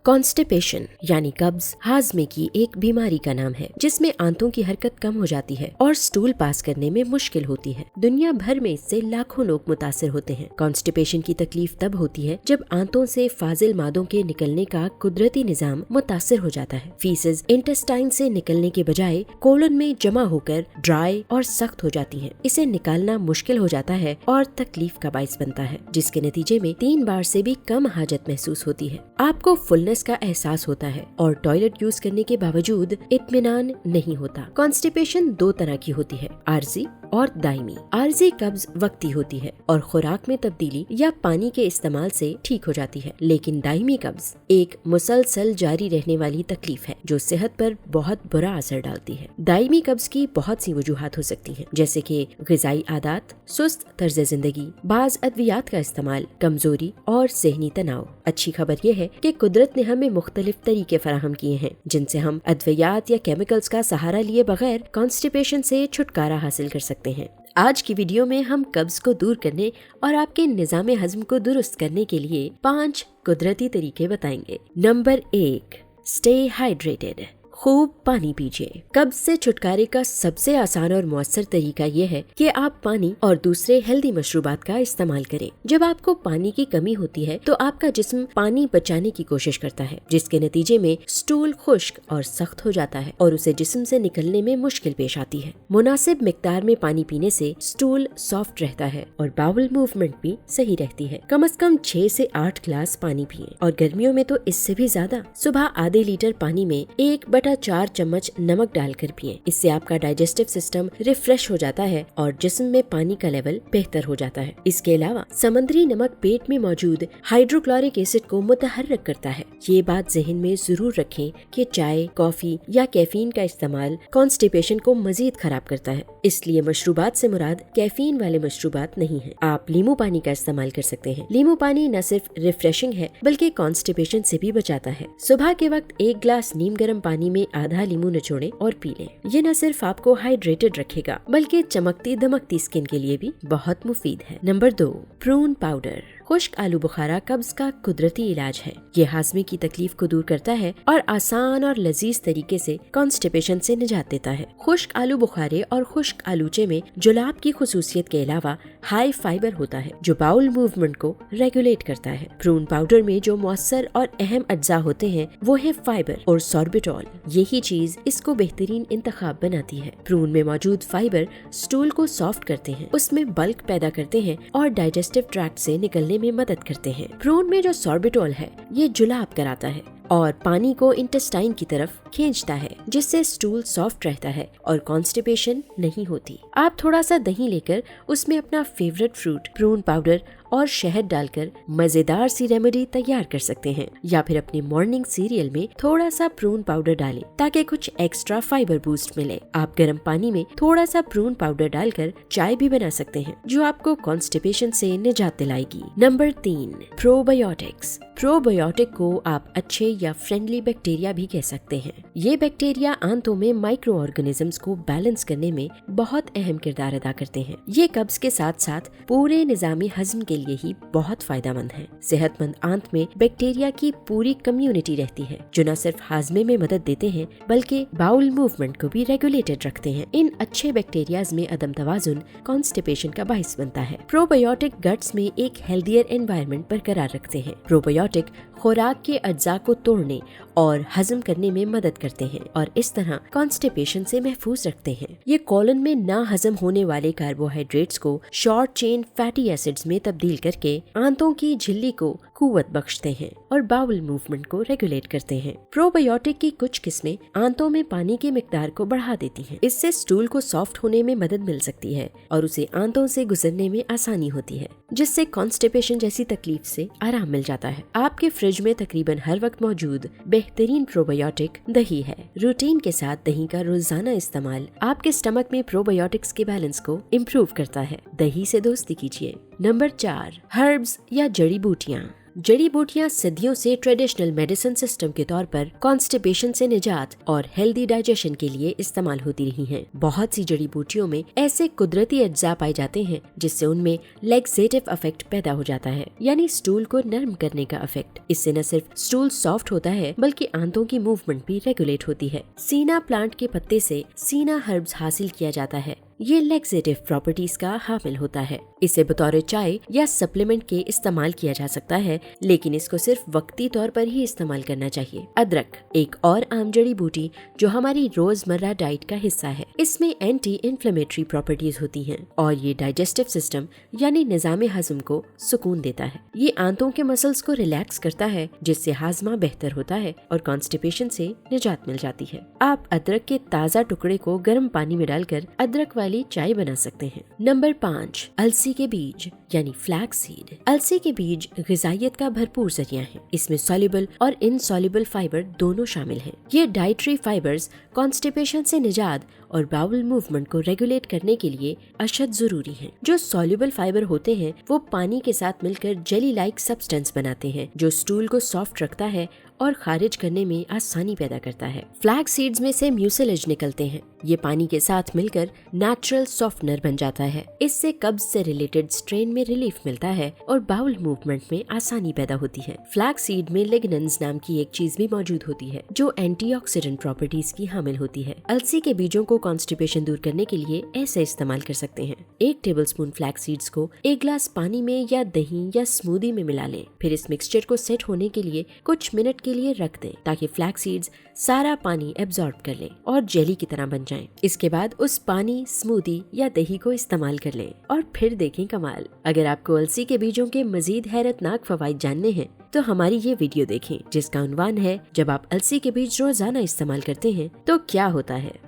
Constipation यानी कब्ज हाजमे की एक बीमारी का नाम है जिसमें आंतों की हरकत कम हो जाती है और स्टूल पास करने में मुश्किल होती है। दुनिया भर में इससे लाखों लोग मुतासिर होते हैं। कॉन्स्टिपेशन की तकलीफ तब होती है जब आंतों से फाजिल मादों के निकलने का कुदरती निजाम मुतासिर हो जाता है। फीसेस इंटेस्टाइन से निकलने के बजाय कोलन में जमा होकर ड्राई और सख्त हो जाती है। इसे निकालना मुश्किल हो जाता है और तकलीफ का बाइस बनता है, जिसके नतीजे में 3 बार से भी कम हाजत महसूस होती है। आपको फुलनेस का एहसास होता है और टॉयलेट यूज करने के बावजूद इत्मीनान नहीं होता। कॉन्स्टिपेशन 2 तरह की होती है, आर्जी और दायमी। आर्जी कब्ज वक्ती होती है और खुराक में तब्दीली या पानी के इस्तेमाल से ठीक हो जाती है, लेकिन दायमी कब्ज एक मुसलसल जारी रहने वाली तकलीफ है जो सेहत पर बहुत बुरा असर डालती है। दायमी कब्ज की बहुत सी वजूहात हो सकती हैं, जैसे कि ग़िज़ाई आदात, सुस्त तर्ज जिंदगी, बाज अद्वियात का इस्तेमाल, कमजोरी और ज़हनी तनाव। अच्छी खबर यह है कि कुदरत ने हमें मुख्तलिफ तरीके फराहम किए हैं जिनसे हम अद्वियात या केमिकल्स का सहारा लिए बगैर कॉन्स्टिपेशन से छुटकारा हासिल कर सकते हैं। आज की वीडियो में हम कब्ज को दूर करने और आपके निज़ाम हज़म को दुरुस्त करने के लिए 5 कुदरती तरीके बताएंगे। Number 1, stay hydrated. खूब पानी पीजिए। कब्ज से छुटकारे का सबसे आसान और मुअस्सर तरीका ये है कि आप पानी और दूसरे हेल्दी मशरूबात का इस्तेमाल करें। जब आपको पानी की कमी होती है तो आपका जिस्म पानी बचाने की कोशिश करता है, जिसके नतीजे में स्टूल खुश्क और सख्त हो जाता है और उसे जिस्म से निकलने में मुश्किल पेश आती है। मुनासिब मिकदार में पानी पीने से स्टूल सॉफ्ट रहता है और बाउल मूवमेंट भी सही रहती है। कम से कम 6 से 8 गिलास पानी पिए और गर्मियों में तो इससे भी ज्यादा। सुबह आधे लीटर पानी में 1/4 चम्मच नमक डालकर पिएं। इससे आपका डाइजेस्टिव सिस्टम रिफ्रेश हो जाता है और जिस्म में पानी का लेवल बेहतर हो जाता है। इसके अलावा समुद्री नमक पेट में मौजूद हाइड्रोक्लोरिक एसिड को मुतहर्रिक करता है। ये बात ज़हन में जरूर रखें कि चाय, कॉफी या कैफीन का इस्तेमाल कॉन्स्टिपेशन को मजीद खराब करता है, इसलिए मशरूबात से मुराद कैफीन वाले मशरूबात नहीं है। आप लीमू पानी का इस्तेमाल कर सकते हैं। लीमू पानी न सिर्फ रिफ्रेशिंग है बल्कि कॉन्स्टिपेशन से भी बचाता है। सुबह के वक्त 1 गिलास नीम गर्म पानी में आधा लीमू निचोड़ें और पी लें। ये न सिर्फ आपको हाइड्रेटेड रखेगा बल्कि चमकती दमकती स्किन के लिए भी बहुत मुफीद है। Number 2, prune powder. खुश्क आलू बुखारा कब्ज का कुदरती इलाज है। ये हाजमे की तकलीफ को दूर करता है और आसान और लजीज तरीके से कॉन्स्टिपेशन से निजात देता है। खुश्क आलू बुखारे और खुश्क आलूचे में जुलाब की खुसूसियत के अलावा हाई फाइबर होता है जो बाउल मूवमेंट को रेगुलेट करता है। प्रून पाउडर में जो मुअस्सर और अहम अज्जा होते हैं वो है फाइबर और सॉर्बिटॉल। यही चीज इसको बेहतरीन इंतखाब बनाती है। प्रून में मौजूद फाइबर स्टूल को सॉफ्ट करते हैं, उसमें बल्क पैदा करते हैं और डाइजेस्टिव ट्रैक्ट से निकलने में मदद करते हैं। प्रून में जो सॉर्बिटॉल है ये जुलाब कराता है और पानी को इंटेस्टाइन की तरफ खींचता है, जिससे स्टूल सॉफ्ट रहता है और कॉन्स्टिपेशन नहीं होती। आप थोड़ा सा दही लेकर उसमें अपना फेवरेट फ्रूट प्रून पाउडर और शहद डालकर मजेदार सी रेमेडी तैयार कर सकते हैं, या फिर अपने मॉर्निंग सीरियल में थोड़ा सा प्रून पाउडर डालें ताकि कुछ एक्स्ट्रा फाइबर बूस्ट मिले। आप गर्म पानी में थोड़ा सा प्रून पाउडर डालकर चाय भी बना सकते हैं जो आपको कॉन्स्टिपेशन से निजात दिलाएगी। Number 3, probiotics. प्रोबायोटिक को आप अच्छे या फ्रेंडली बैक्टीरिया भी कह सकते हैं। ये बैक्टीरिया आंतों में माइक्रो ऑर्गेनिजम्स को बैलेंस करने में बहुत अहम किरदार अदा करते हैं। ये कब्ज के साथ साथ पूरे निज़ामी हज़म के लिए ही बहुत फायदेमंद है। सेहतमंद आंत में बैक्टीरिया की पूरी कम्युनिटी रहती है जो न सिर्फ हाजमे में मदद देते हैं बल्कि बाउल मूवमेंट को भी रेगुलेटेड रखते हैं। इन अच्छे बैक्टीरियाज में अदम तवाजुन कॉन्स्टिपेशन का बाइस बनता है। प्रोबायोटिक गट्स में एक हेल्दियर एनवायरनमेंट बरकरार रखते हैं। प्रोबायोटिक खुराक के अज्जा को तोड़ने और हजम करने में मदद करते हैं और इस तरह कॉन्स्टिपेशन से महफूज रखते हैं। ये कोलन में ना हजम होने वाले कार्बोहाइड्रेट्स को शॉर्ट चेन फैटी एसिड्स में तब्दील करके आंतों की झिल्ली को कुव्वत बख्शते हैं और बाउल मूवमेंट को रेगुलेट करते हैं। प्रोबायोटिक की कुछ किस्में आंतों में पानी की मिकदार को बढ़ा देती हैं। इससे स्टूल को सॉफ्ट होने में मदद मिल सकती है और उसे आंतों से गुजरने में आसानी होती है, जिससे कॉन्स्टिपेशन जैसी तकलीफ से आराम मिल जाता है। आपके फ्रिज में तकरीबन हर वक्त मौजूद बेहतरीन प्रोबायोटिक दही है। रूटीन के साथ दही का रोजाना इस्तेमाल आपके स्टमक में प्रोबायोटिक्स के बैलेंस को इम्प्रूव करता है। दही से दोस्ती कीजिए। नंबर 4, हर्ब्स या जड़ी बूटियाँ। जड़ी बूटियां सदियों से ट्रेडिशनल मेडिसिन सिस्टम के तौर पर कॉन्स्टिपेशन से निजात और हेल्दी डाइजेशन के लिए इस्तेमाल होती रही हैं। बहुत सी जड़ी बूटियों में ऐसे कुदरती अज्जा पाए जाते हैं जिससे उनमें लेग्जेटिव इफेक्ट पैदा हो जाता है, यानी स्टूल को नरम करने का इफेक्ट। इससे न सिर्फ स्टूल सॉफ्ट होता है बल्कि आंतों की मूवमेंट भी रेगुलेट होती है। सीना प्लांट के पत्ते से सीना हर्ब्स हासिल किया जाता है। ये लेग्जेटिव प्रॉपर्टीज का हामिल होता है। इसे बतौर चाय या सप्लीमेंट के इस्तेमाल किया जा सकता है, लेकिन इसको सिर्फ वक्ती तौर पर ही इस्तेमाल करना चाहिए। अदरक एक और आम जड़ी बूटी जो हमारी रोजमर्रा डाइट का हिस्सा है। इसमें एंटी इन्फ्लेमेटरी प्रॉपर्टीज होती हैं और ये डाइजेस्टिव सिस्टम यानी निजाम हजम को सुकून देता है। ये आंतों के मसल्स को रिलैक्स करता है, जिससे हाजमा बेहतर होता है और कॉन्स्टिपेशन से निजात मिल जाती है। आप अदरक के ताज़ा टुकड़े को गर्म पानी में डालकर अदरक वाली चाय बना सकते हैं। नंबर 5, अलसी के बीज यानी फ्लैक्स सीड। अलसी के बीज ग़िज़ाइयत का भरपूर जरिया है। इसमें सॉल्युबल और इनसॉल्युबल फाइबर दोनों शामिल हैं। ये डाइटरी फाइबर्स कॉन्स्टिपेशन से निजात और बाउल मूवमेंट को रेगुलेट करने के लिए अशद जरूरी हैं। जो सॉल्युबल फाइबर होते हैं वो पानी के साथ मिलकर जेली लाइक सब्सटेंस बनाते हैं जो स्टूल को सॉफ्ट रखता है और खारिज करने में आसानी पैदा करता है। फ्लैक्स सीड्स में से म्यूसिलेज निकलते हैं। ये पानी के साथ मिलकर नेचुरल सॉफ्टनर बन जाता है। इससे कब्ज से रिलेटेड स्ट्रेन में रिलीफ मिलता है और बाउल मूवमेंट में आसानी पैदा होती है। फ्लैक्स सीड में लिग्नन्स नाम की एक चीज भी मौजूद होती है जो एंटीऑक्सीडेंट प्रॉपर्टीज की हामिल होती है। अलसी के बीजों को कॉन्स्टिपेशन दूर करने के लिए ऐसे इस्तेमाल कर सकते हैं। 1 टेबलस्पून फ्लैक्स सीड्स को 1 ग्लास पानी में या दही या स्मूदी में मिला लें। फिर इस मिक्सचर को सेट होने के लिए कुछ मिनट के लिए रख दें ताकि फ्लैक्स सीड्स सारा पानी एब्जॉर्ब कर लें और जेली की तरह बन जाएं। इसके बाद उस पानी, स्मूदी या दही को इस्तेमाल कर लें और फिर देखें कमाल। अगर आपको अलसी के बीजों के मजीद हैरतनाक फवाइद जानने हैं तो हमारी ये वीडियो देखें जिसका उन्वान है जब आप अलसी के बीज रोजाना इस्तेमाल करते हैं तो क्या होता है।